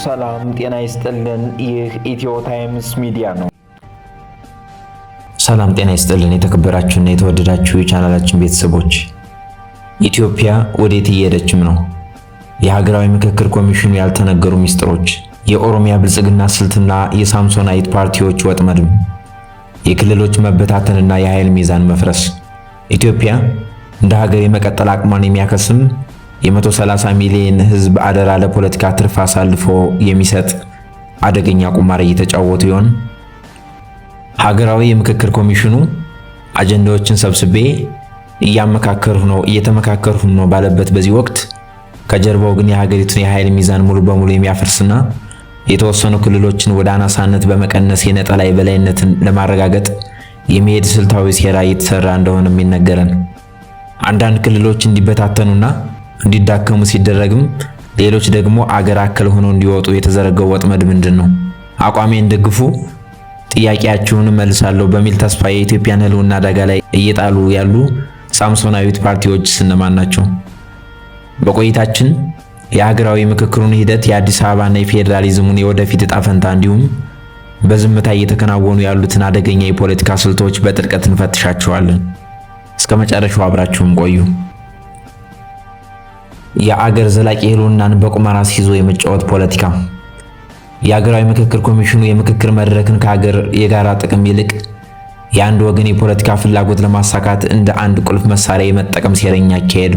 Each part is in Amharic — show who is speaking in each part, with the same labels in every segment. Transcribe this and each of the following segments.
Speaker 1: ሰላም ጤና ይስጥልን። ይህ ኢትዮ ታይምስ ሚዲያ ነው።
Speaker 2: ሰላም ጤና ይስጥልን። የተከበራችሁና የተወደዳችሁ የቻናላችን ቤተሰቦች ኢትዮጵያ ወዴት እየሄደችም ነው? የሀገራዊ ምክክር ኮሚሽኑ ያልተነገሩ ሚስጥሮች፣ የኦሮሚያ ብልጽግና ስልትና የሳምሶናይት ፓርቲዎች ወጥመድም፣ የክልሎች መበታተንና የኃይል ሚዛን መፍረስ፣ ኢትዮጵያ እንደ ሀገር የመቀጠል አቅሟን የሚያከስም የ130 ሚሊዮን ህዝብ አደራ ለፖለቲካ ትርፍ አሳልፎ የሚሰጥ አደገኛ ቁማር እየተጫወቱ ይሆን? ሀገራዊ የምክክር ኮሚሽኑ አጀንዳዎችን ሰብስቤ እየተመካከርሁ ነው ባለበት በዚህ ወቅት ከጀርባው ግን የሀገሪቱን የኃይል ሚዛን ሙሉ በሙሉ የሚያፈርስና የተወሰኑ ክልሎችን ወደ አናሳነት በመቀነስ የነጠላ የበላይነትን ለማረጋገጥ የሚሄድ ስልታዊ ሴራ እየተሰራ እንደሆነ የሚነገረን፣ አንዳንድ ክልሎች እንዲበታተኑና እንዲዳከሙ ሲደረግም ሌሎች ደግሞ አገር አከል ሆነው እንዲወጡ የተዘረገው ወጥመድ ምንድነው? አቋሜን ደግፉ፣ ጥያቄያችሁን መልሳለሁ በሚል ተስፋ የኢትዮጵያን ህልውና አደጋ ላይ እየጣሉ ያሉ ሳምሶናዊት ፓርቲዎች እነማን ናቸው? በቆይታችን የሀገራዊ ምክክሩን ሂደት፣ የአዲስ አበባና የፌዴራሊዝሙን የወደፊት ዕጣ ፈንታ እንዲሁም በዝምታ እየተከናወኑ ያሉትን አደገኛ የፖለቲካ ስልቶች በጥልቀት እንፈትሻቸዋለን። እስከ መጨረሻው አብራችሁን ቆዩ። የአገር ዘላቂ ህልውናን በቁማር አስይዞ የመጫወት ፖለቲካ። የሀገራዊ ምክክር ኮሚሽኑ የምክክር መድረክን ከሀገር የጋራ ጥቅም ይልቅ የአንድ ወገን የፖለቲካ ፍላጎት ለማሳካት እንደ አንድ ቁልፍ መሳሪያ የመጠቀም ሴረኛ አካሄድ።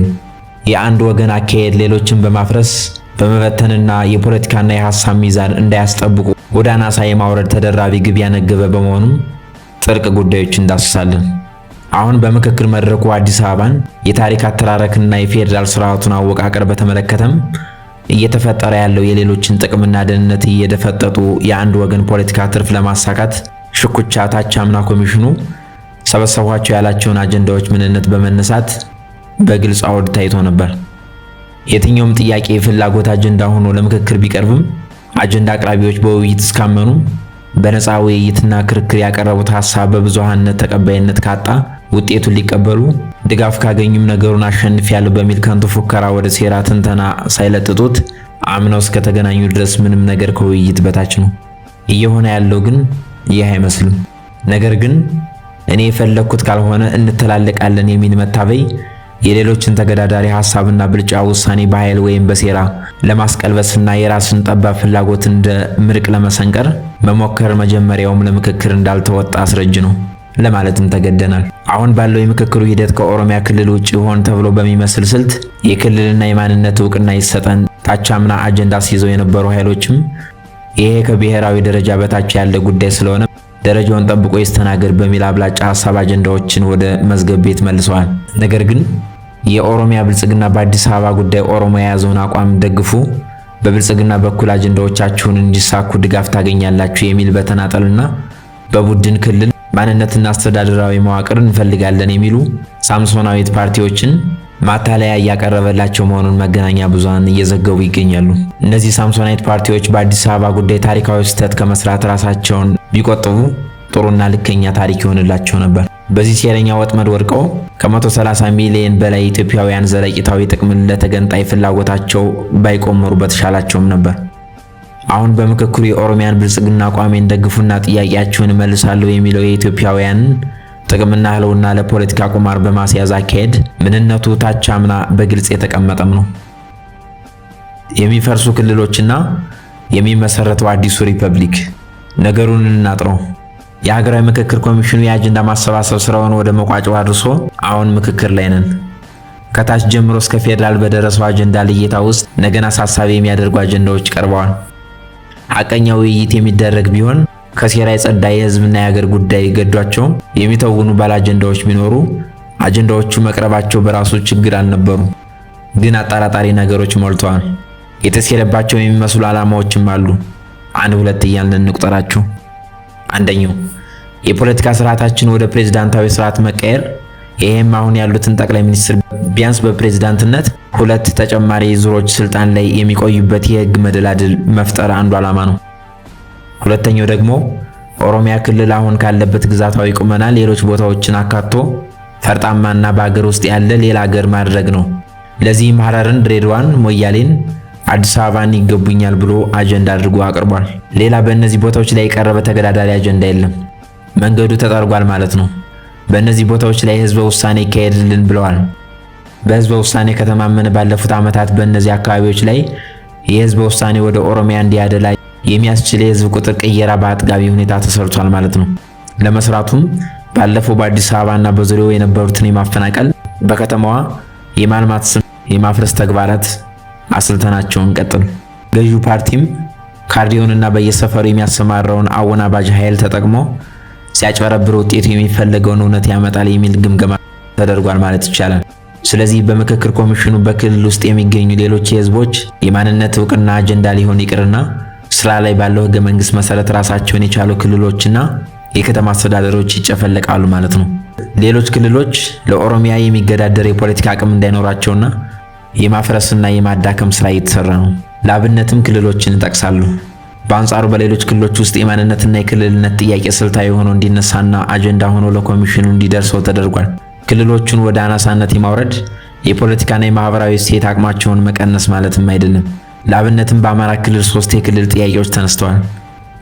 Speaker 2: የአንድ ወገን አካሄድ ሌሎችን በማፍረስ በመበተንና የፖለቲካና የሐሳብ ሚዛን እንዳያስጠብቁ ወደ አናሳ የማውረድ ተደራቢ ግብ ያነገበ በመሆኑም ጥልቅ ጉዳዮች እንዳስሳለን። አሁን በምክክር መድረኩ አዲስ አበባን የታሪክ አተራረክና የፌዴራል ስርዓቱን አወቃቀር በተመለከተም እየተፈጠረ ያለው የሌሎችን ጥቅምና ደህንነት እየደፈጠጡ የአንድ ወገን ፖለቲካ ትርፍ ለማሳካት ሽኩቻ ታች አምና ኮሚሽኑ ሰበሰቧቸው ያላቸውን አጀንዳዎች ምንነት በመነሳት በግልጽ አውድ ታይቶ ነበር። የትኛውም ጥያቄ የፍላጎት አጀንዳ ሆኖ ለምክክር ቢቀርብም አጀንዳ አቅራቢዎች በውይይት እስካመኑ በነፃ ውይይትና ክርክር ያቀረቡት ሐሳብ በብዙሃነት ተቀባይነት ካጣ ውጤቱን ሊቀበሉ ድጋፍ ካገኙም ነገሩን አሸንፊያለሁ በሚል ከንቱ ፉከራ ወደ ሴራ ትንተና ሳይለጥጡት አምነው እስከተገናኙ ድረስ ምንም ነገር ከውይይት በታች ነው። እየሆነ ያለው ግን ይህ አይመስልም። ነገር ግን እኔ የፈለኩት ካልሆነ እንተላለቃለን የሚል መታበይ የሌሎችን ተገዳዳሪ ሐሳብና ብልጫ ውሳኔ በኃይል ወይም በሴራ ለማስቀልበስና የራስን ጠባብ ፍላጎት እንደ ምርቅ ለመሰንቀር መሞከር መጀመሪያውም ለምክክር እንዳልተወጣ አስረጅ ነው ለማለትም ተገደናል። አሁን ባለው የምክክሩ ሂደት ከኦሮሚያ ክልል ውጭ ሆን ተብሎ በሚመስል ስልት የክልልና የማንነት ዕውቅና ይሰጠን ታቻምና አጀንዳ ሲይዘው የነበሩ ኃይሎችም ይሄ ከብሔራዊ ደረጃ በታች ያለ ጉዳይ ስለሆነ ደረጃውን ጠብቆ ይስተናገድ በሚል አብላጫ ሐሳብ አጀንዳዎችን ወደ መዝገብ ቤት መልሰዋል። ነገር ግን የኦሮሚያ ብልጽግና በአዲስ አበባ ጉዳይ ኦሮሞ የያዘውን አቋም ደግፉ፣ በብልጽግና በኩል አጀንዳዎቻችሁን እንዲሳኩ ድጋፍ ታገኛላችሁ የሚል በተናጠልና በቡድን ክልል ማንነትና አስተዳደራዊ መዋቅር እንፈልጋለን የሚሉ ሳምሶናዊት ፓርቲዎችን ማታለያ እያቀረበላቸው መሆኑን መገናኛ ብዙሃን እየዘገቡ ይገኛሉ። እነዚህ ሳምሶናዊት ፓርቲዎች በአዲስ አበባ ጉዳይ ታሪካዊ ስህተት ከመስራት ራሳቸውን ቢቆጥቡ ጥሩና ልከኛ ታሪክ ይሆንላቸው ነበር። በዚህ ሴረኛ ወጥመድ ወድቀው ከ130 ሚሊዮን በላይ ኢትዮጵያውያን ዘለቂታዊ ጥቅምን ለተገንጣይ ፍላጎታቸው ባይቆመሩ በተሻላቸውም ነበር። አሁን በምክክሩ የኦሮሚያን ብልጽግና አቋሜን ደግፉና ጥያቄያችሁን መልሳለሁ የሚለው የኢትዮጵያውያንን ጥቅምና ህልውና ለፖለቲካ ቁማር በማስያዝ አካሄድ ምንነቱ ታች አምና በግልጽ የተቀመጠም ነው። የሚፈርሱ ክልሎችና የሚመሰረተው አዲሱ ሪፐብሊክ። ነገሩን እናጥረው። የሀገራዊ ምክክር ኮሚሽኑ የአጀንዳ ማሰባሰብ ስራውን ወደ መቋጫው አድርሶ አሁን ምክክር ላይ ነን። ከታች ጀምሮ እስከ ፌዴራል በደረሰው አጀንዳ ልየታ ውስጥ ነገን አሳሳቢ የሚያደርጉ አጀንዳዎች ቀርበዋል። ሐቀኛ ውይይት የሚደረግ ቢሆን ከሴራ የጸዳ የህዝብና የሀገር ጉዳይ ገዷቸው የሚተውኑ ባለ አጀንዳዎች ቢኖሩ አጀንዳዎቹ መቅረባቸው በራሱ ችግር አልነበሩም። ግን አጠራጣሪ ነገሮች ሞልተዋል። የተሴረባቸው የሚመስሉ ዓላማዎችም አሉ። አንድ ሁለት እያልን እንቁጠራቸው። አንደኛው የፖለቲካ ስርዓታችን ወደ ፕሬዝዳንታዊ ስርዓት መቀየር፣ ይሄም አሁን ያሉትን ጠቅላይ ሚኒስትር ቢያንስ በፕሬዝዳንትነት ሁለት ተጨማሪ ዙሮች ስልጣን ላይ የሚቆዩበት የህግ መደላድል መፍጠር አንዱ ዓላማ ነው። ሁለተኛው ደግሞ ኦሮሚያ ክልል አሁን ካለበት ግዛታዊ ቁመና ሌሎች ቦታዎችን አካቶ ፈርጣማና በአገር ውስጥ ያለ ሌላ ሀገር ማድረግ ነው። ለዚህም ሐረርን፣ ድሬዳዋን፣ ሞያሌን፣ አዲስ አበባን ይገቡኛል ብሎ አጀንዳ አድርጎ አቅርቧል። ሌላ በእነዚህ ቦታዎች ላይ የቀረበ ተገዳዳሪ አጀንዳ የለም። መንገዱ ተጠርጓል ማለት ነው። በእነዚህ ቦታዎች ላይ ህዝበ ውሳኔ ይካሄድልን ብለዋል። በህዝበ ውሳኔ ከተማመነ ባለፉት ዓመታት በእነዚህ አካባቢዎች ላይ የህዝበ ውሳኔ ወደ ኦሮሚያ እንዲያደላ የሚያስችል የህዝብ ቁጥር ቅየራ በአጥጋቢ ሁኔታ ተሰርቷል ማለት ነው። ለመስራቱም ባለፈው በአዲስ አበባና በዙሪያው የነበሩትን የማፈናቀል በከተማዋ የማልማት ስም የማፍረስ ተግባራት አስልተናቸውን ቀጥሉ። ገዢው ፓርቲም ካርዲዮንና በየሰፈሩ የሚያሰማራውን አወናባጅ ኃይል ተጠቅሞ ሲያጭበረብር ውጤቱ የሚፈለገውን እውነት ያመጣል የሚል ግምገማ ተደርጓል ማለት ይቻላል። ስለዚህ በምክክር ኮሚሽኑ በክልል ውስጥ የሚገኙ ሌሎች የህዝቦች የማንነት እውቅና አጀንዳ ሊሆን ይቅርና ስራ ላይ ባለው ህገ መንግስት መሰረት ራሳቸውን የቻሉ ክልሎችና የከተማ አስተዳደሮች ይጨፈለቃሉ ማለት ነው። ሌሎች ክልሎች ለኦሮሚያ የሚገዳደር የፖለቲካ አቅም እንዳይኖራቸውና የማፍረስና የማዳከም ስራ እየተሰራ ነው። ለአብነትም ክልሎችን ይጠቅሳሉ። በአንጻሩ በሌሎች ክልሎች ውስጥ የማንነትና የክልልነት ጥያቄ ስልታዊ ሆኖ እንዲነሳና አጀንዳ ሆኖ ለኮሚሽኑ እንዲደርሰው ተደርጓል። ክልሎቹን ወደ አናሳነት የማውረድ የፖለቲካና የማህበራዊ እሴት አቅማቸውን መቀነስ ማለትም አይደለም። ለአብነትም በአማራ ክልል 3 የክልል ጥያቄዎች ተነስተዋል።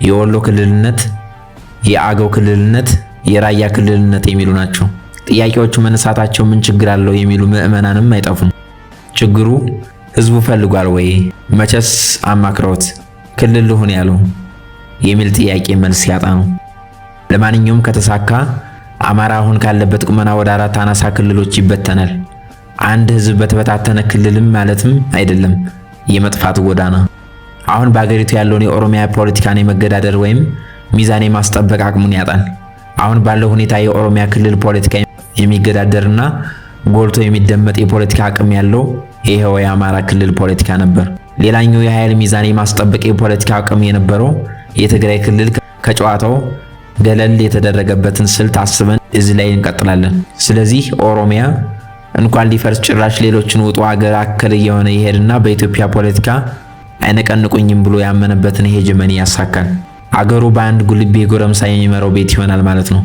Speaker 2: የወሎ ክልልነት፣ የአገው ክልልነት፣ የራያ ክልልነት የሚሉ ናቸው። ጥያቄዎቹ መነሳታቸው ምን ችግር አለው የሚሉ ምዕመናንም አይጠፉም። ችግሩ ህዝቡ ፈልጓል ወይ? መቼስ አማክረውት ክልል ልሁን ያለው የሚል ጥያቄ መልስ ያጣ ነው። ለማንኛውም ከተሳካ አማራ አሁን ካለበት ቁመና ወደ 4 አናሳ ክልሎች ይበተናል። አንድ ህዝብ በተበታተነ ክልልም ማለትም አይደለም የመጥፋት ጎዳና። አሁን በአገሪቱ ያለውን የኦሮሚያ ፖለቲካን የመገዳደር ወይም ሚዛን የማስጠበቅ አቅሙን ያጣል። አሁን ባለው ሁኔታ የኦሮሚያ ክልል ፖለቲካ የሚገዳደርና ጎልቶ የሚደመጥ የፖለቲካ አቅም ያለው ይሄው የአማራ ክልል ፖለቲካ ነበር። ሌላኛው የኃይል ሚዛን የማስጠበቅ የፖለቲካ አቅም የነበረው የትግራይ ክልል ከጨዋታው ገለል የተደረገበትን ስልት አስበን እዚህ ላይ እንቀጥላለን። ስለዚህ ኦሮሚያ እንኳን ሊፈርስ ጭራሽ ሌሎችን ውጡ አገር አከል የሆነ ይሄድና በኢትዮጵያ ፖለቲካ አይነቀንቁኝም ብሎ ያመነበትን ሄጀመኒ ያሳካል። አገሩ በአንድ ጉልቤ ጎረምሳ የሚመራው ቤት ይሆናል ማለት ነው።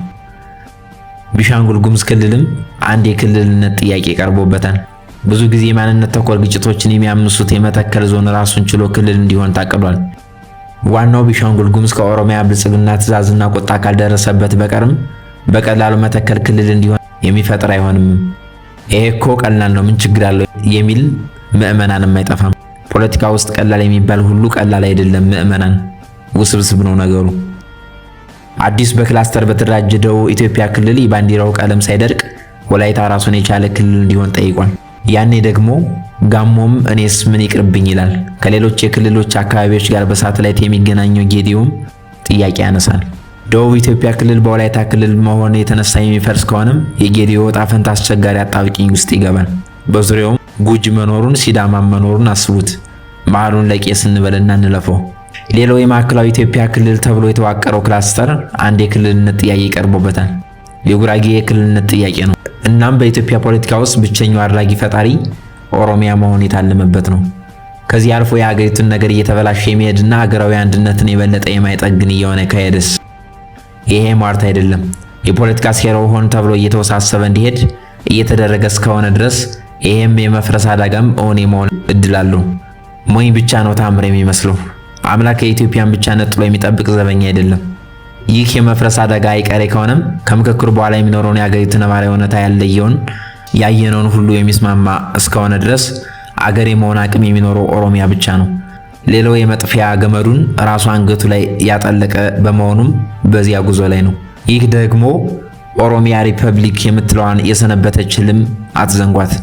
Speaker 2: ቢሻንጉል ጉሙዝ ክልልም አንድ የክልልነት ጥያቄ ቀርቦበታል። ብዙ ጊዜ ማንነት ተኮር ግጭቶችን የሚያምሱት የመተከል ዞን ራሱን ችሎ ክልል እንዲሆን ታቅዷል። ዋናው ቢሻንጉል ጉሙዝ ከኦሮሚያ ብልጽግና ትዕዛዝና ቁጣ ካልደረሰበት በቀርም በቀላሉ መተከል ክልል እንዲሆን የሚፈጥር አይሆንም። ይሄ እኮ ቀላል ነው ምን ችግር አለው የሚል ምዕመናንም አይጠፋም። ፖለቲካ ውስጥ ቀላል የሚባል ሁሉ ቀላል አይደለም ምዕመናን፣ ውስብስብ ነው ነገሩ። አዲስ በክላስተር በተደራጀው ኢትዮጵያ ክልል የባንዲራው ቀለም ሳይደርቅ ወላይታ ራሱን የቻለ ክልል እንዲሆን ጠይቋል። ያኔ ደግሞ ጋሞም እኔስ ምን ይቅርብኝ ይላል። ከሌሎች የክልሎች አካባቢዎች ጋር በሳተላይት የሚገናኘው ጌዲዮም ጥያቄ ያነሳል። ደቡብ ኢትዮጵያ ክልል በወላይታ ክልል መሆን የተነሳ የሚፈርስ ከሆነም የጌዲዮ ዕጣ ፈንታ አስቸጋሪ አጣብቂኝ ውስጥ ይገባል። በዙሪያውም ጉጂ መኖሩን ሲዳማም መኖሩን አስቡት። መሃሉን ለቄስ እንበልና እንለፈው። ሌላው የማዕከላዊ ኢትዮጵያ ክልል ተብሎ የተዋቀረው ክላስተር አንድ የክልልነት ጥያቄ ቀርቦበታል። የጉራጌ የክልልነት ጥያቄ ነው። እናም በኢትዮጵያ ፖለቲካ ውስጥ ብቸኛው አድራጊ ፈጣሪ ኦሮሚያ መሆን የታለመበት ነው። ከዚህ አልፎ የሀገሪቱን ነገር እየተበላሸ የሚሄድና ሀገራዊ አንድነትን የበለጠ የማይጠግን እየሆነ ከሄደስ? ይሄ ሟርት አይደለም። የፖለቲካ ሴራው ሆን ተብሎ እየተወሳሰበ እንዲሄድ እየተደረገ እስከሆነ ድረስ ይሄም የመፍረስ አደጋም እውን የመሆን እድል አለው። ሞኝ ብቻ ነው ታምር የሚመስለው። አምላክ የኢትዮጵያን ብቻ ነጥሎ የሚጠብቅ ዘበኛ አይደለም። ይህ የመፍረስ አደጋ አይቀሬ ከሆነም ከምክክሩ በኋላ የሚኖረውን የሀገሪቱ ነባራዊ ሁኔታ ያየነውን ሁሉ የሚስማማ እስከሆነ ድረስ አገር የመሆን አቅም የሚኖረው ኦሮሚያ ብቻ ነው። ሌላው የመጥፊያ ገመዱን ራሱ አንገቱ ላይ ያጠለቀ በመሆኑም በዚያ ጉዞ ላይ ነው። ይህ ደግሞ ኦሮሚያ ሪፐብሊክ የምትለዋን የሰነበተች ህልም አትዘንጓት።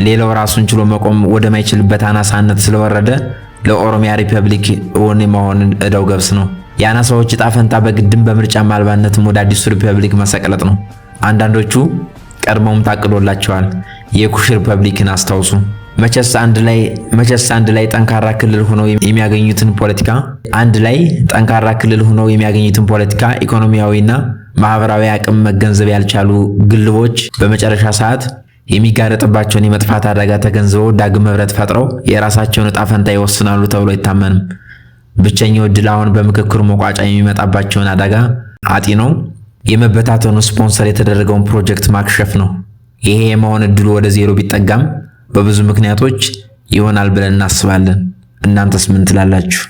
Speaker 2: ሌላው ራሱን ችሎ መቆም ወደማይችልበት አናሳነት ስለወረደ ለኦሮሚያ ሪፐብሊክ እውን መሆን እዳው ገብስ ነው። የአናሳዎች ዕጣ ፈንታ በግድም በምርጫ ማልባነትም ወደ አዲሱ ሪፐብሊክ መሰቅለጥ ነው። አንዳንዶቹ ቀድሞም ታቅዶላቸዋል። የኩሽ ሪፐብሊክን አስታውሱ። መቼስ አንድ ላይ ጠንካራ ክልል ሆነው የሚያገኙትን ፖለቲካ ኢኮኖሚያዊና ማህበራዊ አቅም መገንዘብ ያልቻሉ ግልቦች በመጨረሻ ሰዓት የሚጋረጥባቸውን የመጥፋት አደጋ ተገንዝበው ዳግም ህብረት ፈጥረው የራሳቸውን ዕጣ ፈንታ ይወስናሉ ተብሎ አይታመንም። ብቸኛው ዕድል አሁን በምክክሩ መቋጫ የሚመጣባቸውን አደጋ አጢነው የመበታተኑ ስፖንሰር የተደረገውን ፕሮጀክት ማክሸፍ ነው። ይሄ የመሆን ዕድሉ ወደ ዜሮ ቢጠጋም በብዙ ምክንያቶች ይሆናል ብለን እናስባለን። እናንተስ ምን ትላላችሁ?